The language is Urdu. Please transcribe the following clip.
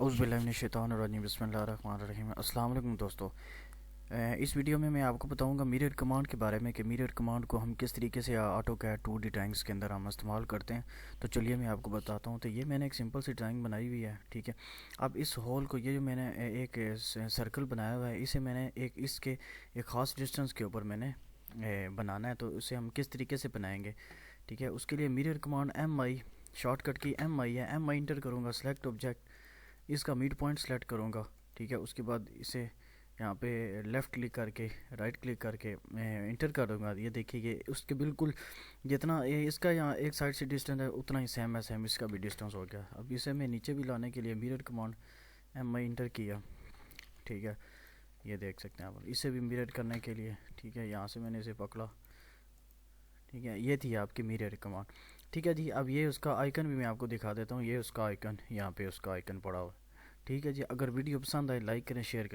اعوذ باللہ من الشیطان الرجیم، بسم اللہ الرحمن الرحیم۔ السلام علیکم دوستو، اس ویڈیو میں آپ کو بتاؤں گا میرر کمانڈ کے بارے میں کہ میرر کمانڈ کو ہم کس طریقے سے آٹو کیڈ 2D ڈرائنگس کے اندر ہم استعمال کرتے ہیں۔ تو چلیے میں آپ کو بتاتا ہوں۔ تو یہ میں نے ایک سمپل سی ڈرائنگ بنائی ہوئی ہے، ٹھیک ہے۔ اب اس ہول کو، یہ جو میں نے ایک سرکل بنایا ہوا ہے، اسے میں نے اس کے ایک خاص ڈسٹنس کے اوپر میں نے بنانا ہے۔ تو اسے ہم کس طریقے سے بنائیں گے، ٹھیک ہے۔ اس کے لیے mirror command MI، shortcut کی MI ہے، MI انٹر کروں گا، سلیکٹ آبجیکٹ، اس کا میڈ پوائنٹ سلیکٹ کروں گا، ٹھیک ہے۔ اس کے بعد اسے یہاں پہ لیفٹ کلک کر کے، رائٹ کلک کر کے انٹر کر دوں گا۔ یہ دیکھیے کہ اس کے بالکل جتنا اس کا یہاں ایک سائڈ سے ڈسٹینس ہے اتنا ہی سیم ہے، سیم اس کا بھی ڈسٹینس ہو گیا۔ اب اسے میں نیچے بھی لانے کے لیے میرر کمانڈ MI انٹر کیا، ٹھیک ہے۔ یہ دیکھ سکتے ہیں آپ، اسے بھی میرر کرنے کے لیے، ٹھیک ہے، یہاں سے میں نے اسے پکڑا، ٹھیک ہے۔ یہ تھی آپ کی میرر کمانڈ، ٹھیک ہے جی۔ اب یہ اس کا آئیکن بھی میں آپ کو دکھا دیتا ہوں۔ یہ اس کا آئیکن، یہاں پہ اس کا آئیکن پڑا ہوا ہے، ٹھیک ہے جی۔ اگر ویڈیو پسند آئے لائک کریں، شیئر کریں۔